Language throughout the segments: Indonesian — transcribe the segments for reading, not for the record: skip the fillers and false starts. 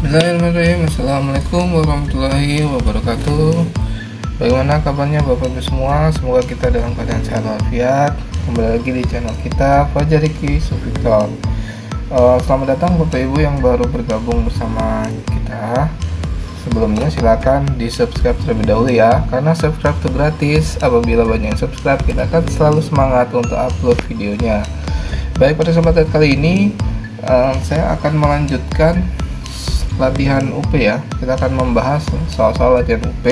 Bismillahirrahmanirrahim. Assalamualaikum warahmatullahi wabarakatuh. Bagaimana kabarnya Bapak Ibu semua? Semoga kita dalam keadaan sehat walafiat. Kembali lagi di channel kita Fajar Riki Sufiktor. Selamat datang Bapak Ibu yang baru bergabung bersama kita. Sebelumnya silakan di subscribe terlebih dahulu ya, karena subscribe itu gratis. Apabila banyak yang subscribe, kita akan selalu semangat untuk upload videonya. Baik, pada kesempatan kali ini saya akan melanjutkan latihan UP ya. Kita akan membahas soal-soal latihan UP.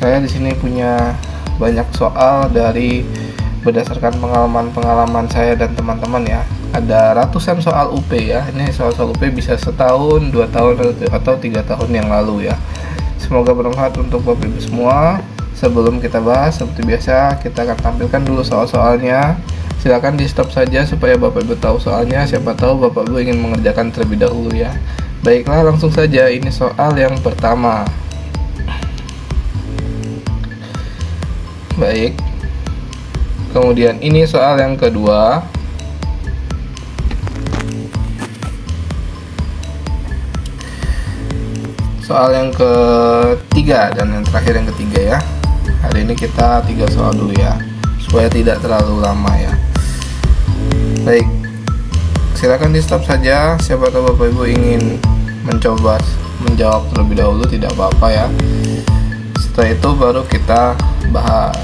Saya di sini punya banyak soal dari berdasarkan pengalaman saya dan teman-teman ya. Ada ratusan soal UP ya. Ini soal-soal UP bisa setahun, 2 tahun atau 3 tahun yang lalu ya. Semoga bermanfaat untuk Bapak Ibu semua. Sebelum kita bahas, seperti biasa kita akan tampilkan dulu soal-soalnya. Silakan di stop saja supaya Bapak Ibu tahu soalnya. Siapa tahu Bapak Ibu ingin mengerjakan terlebih dahulu ya. Baiklah, langsung saja. Ini soal yang pertama. Baik. Kemudian ini soal yang kedua. Soal yang ketiga dan yang terakhir yang ketiga ya. Hari ini kita 3 soal dulu ya, supaya tidak terlalu lama ya. Baik, silakan di stop saja. Siapa tahu Bapak Ibu ingin mencoba menjawab terlebih dahulu, tidak apa-apa ya. Setelah itu baru kita bahas.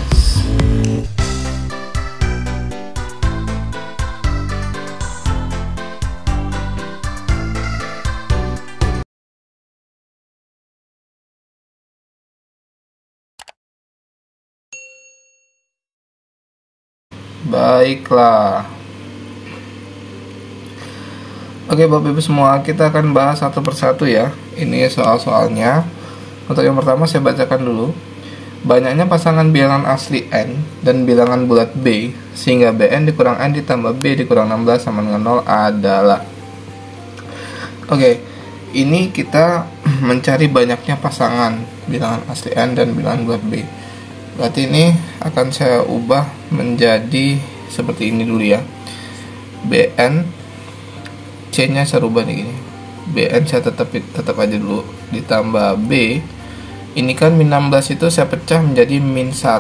Baiklah. Oke Bapak Ibu semua, kita akan bahas satu persatu ya. Ini soal-soalnya. Untuk yang pertama saya bacakan dulu. Banyaknya pasangan bilangan asli N dan bilangan bulat B, sehingga Bn dikurang N ditambah B dikurang 16 sama dengan 0 adalah. Oke, ini kita mencari banyaknya pasangan bilangan asli N dan bilangan bulat B. Berarti ini akan saya ubah menjadi seperti ini dulu ya. Bn C-nya saya rubah nih gini. Bn saya tetap aja dulu, ditambah B. Ini kan min 16 itu saya pecah menjadi min 1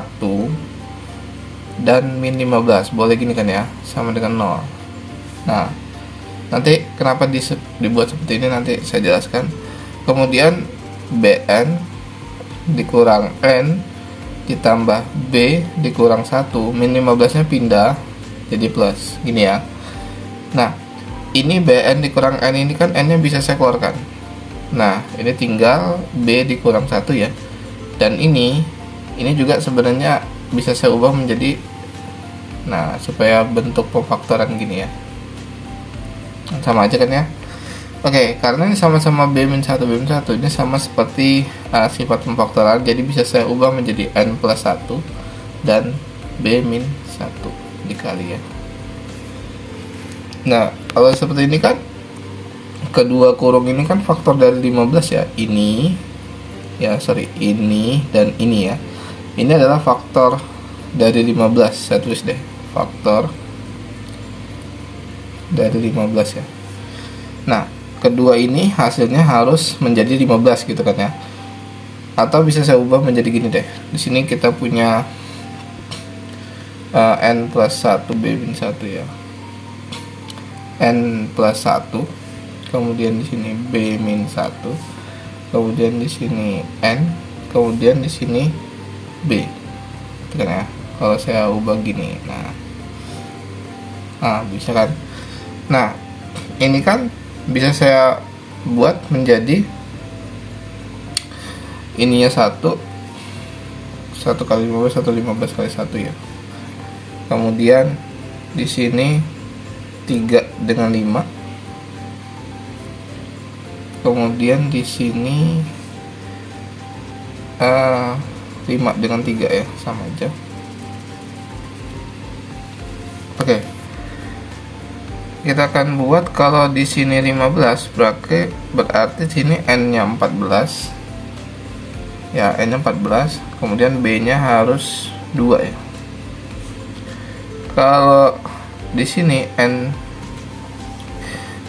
dan min 15. Boleh gini kan ya, sama dengan 0. Nah, nanti kenapa dibuat seperti ini nanti saya jelaskan. Kemudian Bn dikurang N ditambah B dikurang 1, min 15 nya pindah jadi plus, gini ya. Nah, ini Bn dikurang N ini kan N nya bisa saya keluarkan. Nah, ini tinggal B dikurang 1 ya. Dan ini juga sebenarnya bisa saya ubah menjadi, nah, supaya bentuk pemfaktoran gini ya. Sama aja kan ya. Oke, karena ini sama-sama B-1, B-1, ini sama seperti sifat pemfaktoran, jadi bisa saya ubah menjadi N plus 1 dan B-1 dikali ya. Nah, kalau seperti ini kan, kedua kurung ini kan faktor dari 15 ya. Ini dan ini ya. Ini adalah faktor dari 15. Saya tulis deh, faktor dari 15 ya. Nah, kedua ini hasilnya harus menjadi 15 gitu kan ya. Atau bisa saya ubah menjadi gini deh. Di sini kita punya N plus 1 B-1 ya. N plus 1, kemudian di sini B-1, kemudian di sini N, kemudian di sini B. Itu kan ya. Kalau saya ubah gini. Nah, bisa kan. Nah, ini kan bisa saya buat menjadi ininya 1 kali 15 atau 15 kali 1 ya. Kemudian di sini 3 dengan 5. Kemudian di sini 5 dengan 3 ya, sama aja. Oke. Kita akan buat kalau di sini 15 berarti sini N-nya 14. Ya, N-nya 14, kemudian B-nya harus 2 ya. Kalau di sini N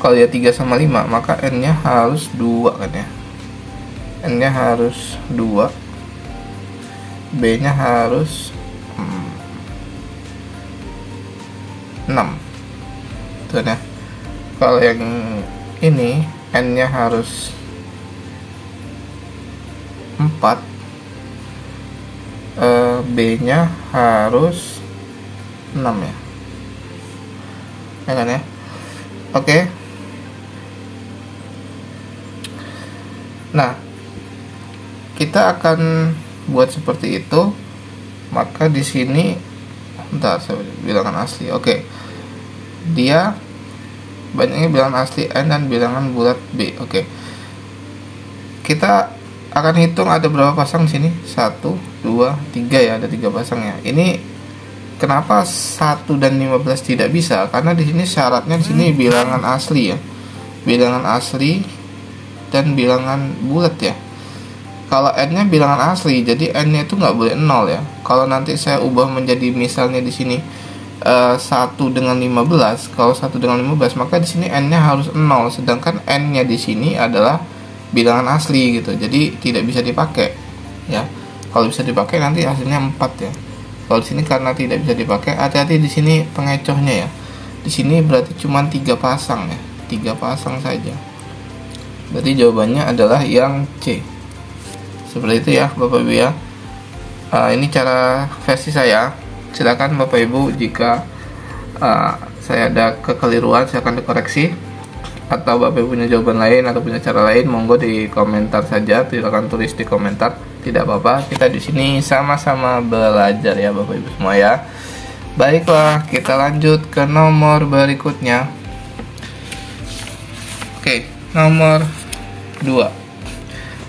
Kalau ya 3 sama 5, maka n-nya harus 2 kan ya. N-nya harus 2, B-nya harus 6. Tuh ya. Kalau yang ini n-nya harus 4, B-nya harus 6 ya. Ya kan ya? Oke. Nah, kita akan buat seperti itu. Maka di sini, bentar, saya bilangan asli. Oke. Dia banyaknya bilangan asli n dan bilangan bulat b. Oke. Kita akan hitung ada berapa pasang di sini? 1, 2, 3 ya, ada 3 pasang ya. Ini kenapa 1 dan 15 tidak bisa? Karena di sini syaratnya di sini bilangan asli ya. Bilangan asli dan bilangan bulat ya. Kalau n-nya bilangan asli, jadi n-nya itu nggak boleh 0 ya. Kalau nanti saya ubah menjadi misalnya di sini 1 dengan 15, kalau 1 dengan 15 maka di sini n-nya harus 0, sedangkan n-nya di sini adalah bilangan asli gitu. Jadi tidak bisa dipakai ya. Kalau bisa dipakai nanti hasilnya 4 ya. Kalau di sini karena tidak bisa dipakai, hati-hati di sini pengecohnya ya. Di sini berarti cuma 3 pasang ya. 3 pasang saja. Berarti jawabannya adalah yang C. Seperti itu ya Bapak Ibu ya. Ini cara versi saya. Silakan Bapak Ibu jika saya ada kekeliruan silakan dikoreksi, atau Bapak Ibu punya jawaban lain atau punya cara lain, monggo di komentar saja. Silakan tulis di komentar, tidak apa-apa. Kita di sini sama-sama belajar ya Bapak Ibu semua ya. Baiklah, kita lanjut ke nomor berikutnya. Oke, nomor 2.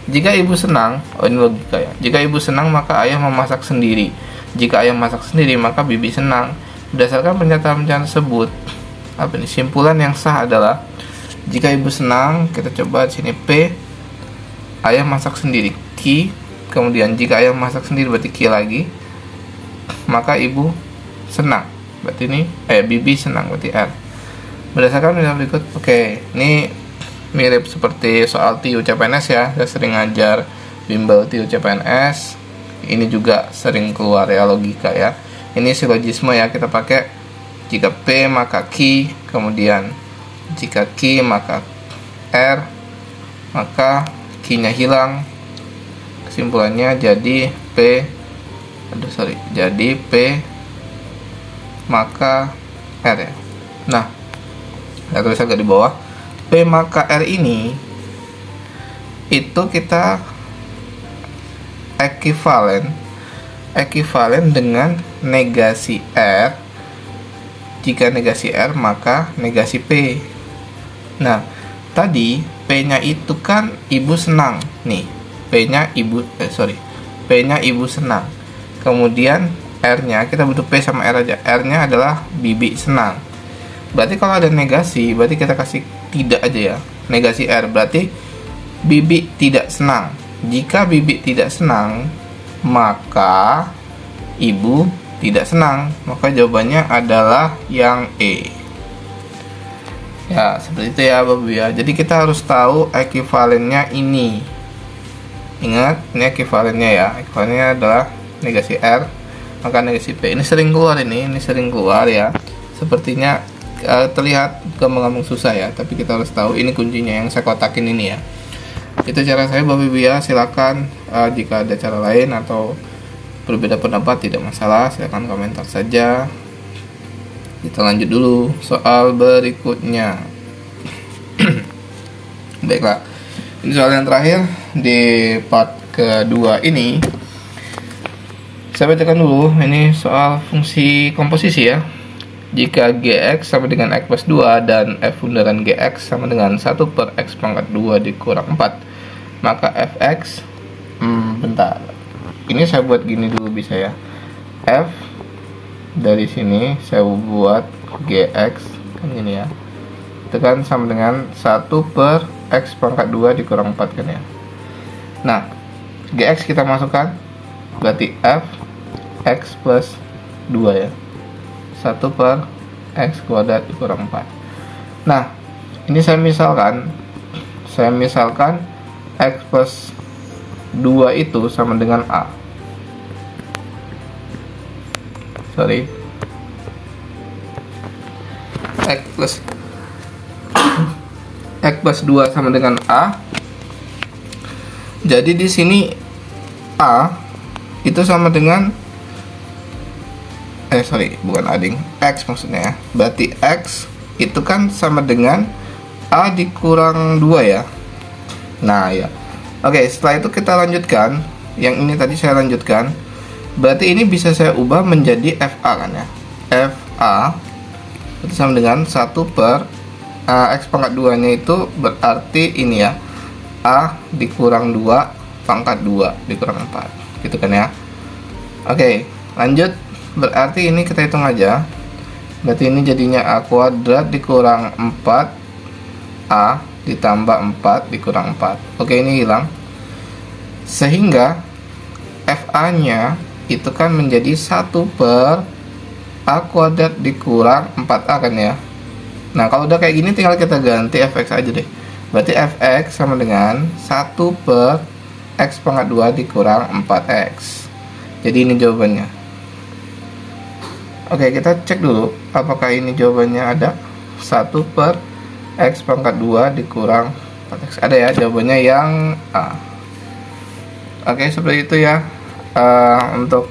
Jika ibu senang, ini logika ya. Jika ibu senang maka ayah memasak sendiri. Jika ayah masak sendiri maka bibi senang. Berdasarkan pernyataan tersebut, simpulan yang sah adalah jika ibu senang, kita coba di sini P, ayah masak sendiri, Q, kemudian jika ayah masak sendiri berarti Q lagi, maka ibu senang. Berarti ini bibi senang berarti R. Berdasarkan pernyataan berikut, ini mirip seperti soal TIU CPNS ya. Saya sering ngajar bimbel TIU CPNS. Ini juga sering keluar ya logika ya. Ini silogisme ya, kita pakai jika P maka Q, kemudian jika Q maka R, maka Q-nya hilang. Kesimpulannya jadi jadi P maka R ya. Nah, saya tulis agak di bawah. P maka R ini itu kita ekuivalen dengan negasi R. Jika negasi R maka negasi P. Nah, tadi P-nya itu kan ibu senang nih. P-nya ibu senang. Kemudian R-nya kita butuh P sama R aja. R-nya adalah bibi senang. Berarti kalau ada negasi, berarti kita kasih tidak aja ya. Negasi R berarti bibi tidak senang. Jika bibi tidak senang, maka ibu tidak senang. Maka jawabannya adalah yang E. Ya, seperti itu ya Bapak Ibu ya. Jadi kita harus tahu ekuivalennya ini. Ingat, ini ekuivalennya ya. Ekuivalennya adalah negasi R, maka negasi P. Ini sering keluar ya. Sepertinya terlihat gampang-gampang susah ya, tapi kita harus tahu ini kuncinya yang saya kotakin ini ya. Itu cara saya Bapak Ibu ya. Silakan jika ada cara lain atau berbeda pendapat tidak masalah, silakan komentar saja. Kita lanjut dulu soal berikutnya. Baiklah, ini soal yang terakhir di part kedua ini. Saya bacakan dulu, ini soal fungsi komposisi ya. Jika Gx sama dengan X plus 2 dan F bundaran Gx sama dengan 1 per X pangkat 2 dikurang 4, maka Fx, bentar, ini saya buat gini dulu bisa ya. F dari sini saya buat Gx kan gini ya, itu kan sama dengan 1 per X pangkat 2 dikurang 4 kan ya. Nah, Gx kita masukkan, berarti F X plus 2 ya, 1 per X kuadrat dikurang 4. Nah, Ini saya misalkan X plus 2 itu sama dengan A. X plus 2 sama dengan A. Jadi di sini A itu sama dengan bukan A ding, X maksudnya ya. Berarti X itu kan sama dengan A dikurang 2 ya. Nah ya. Oke, setelah itu kita lanjutkan. Yang ini tadi saya lanjutkan. Berarti ini bisa saya ubah menjadi FA kan ya. FA itu sama dengan 1 per X pangkat 2 nya itu berarti ini ya, A dikurang 2 pangkat 2 dikurang 4 gitu kan ya. Oke, lanjut. Berarti ini kita hitung aja. Berarti ini jadinya A kuadrat dikurang 4A ditambah 4 dikurang 4. Oke, ini hilang. Sehingga FA nya itu kan menjadi 1 per A kuadrat dikurang 4A kan ya. Nah, kalau udah kayak gini tinggal kita ganti fx aja deh. Berarti fx sama dengan 1 per X pangkat 2 dikurang 4x. Jadi ini jawabannya. Oke, kita cek dulu apakah ini jawabannya ada. 1 per X pangkat 2 dikurang 4x. Ada ya jawabannya yang A. Oke, seperti itu ya. Untuk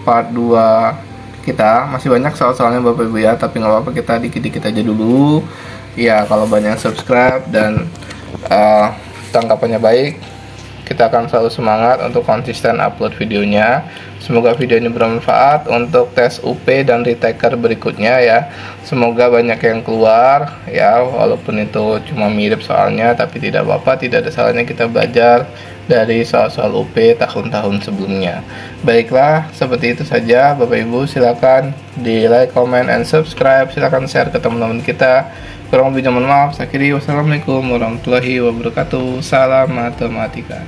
part 2 kita masih banyak soal-soalnya Bapak Ibu ya, tapi nggak apa-apa, kita dikit-dikit aja dulu ya. Kalau banyak subscribe dan tangkapannya baik, kita akan selalu semangat untuk konsisten upload videonya. Semoga video ini bermanfaat untuk tes UP dan retaker berikutnya ya. Semoga banyak yang keluar ya, walaupun itu cuma mirip soalnya, tapi tidak apa-apa, tidak ada salahnya kita belajar dari soal-soal UP tahun-tahun sebelumnya. Baiklah, seperti itu saja Bapak Ibu. Silakan di like, comment, and subscribe. Silakan share ke teman-teman kita. Kurang lebihnya mohon maaf. Saya akhiri, wassalamualaikum warahmatullahi wabarakatuh. Salam matematika.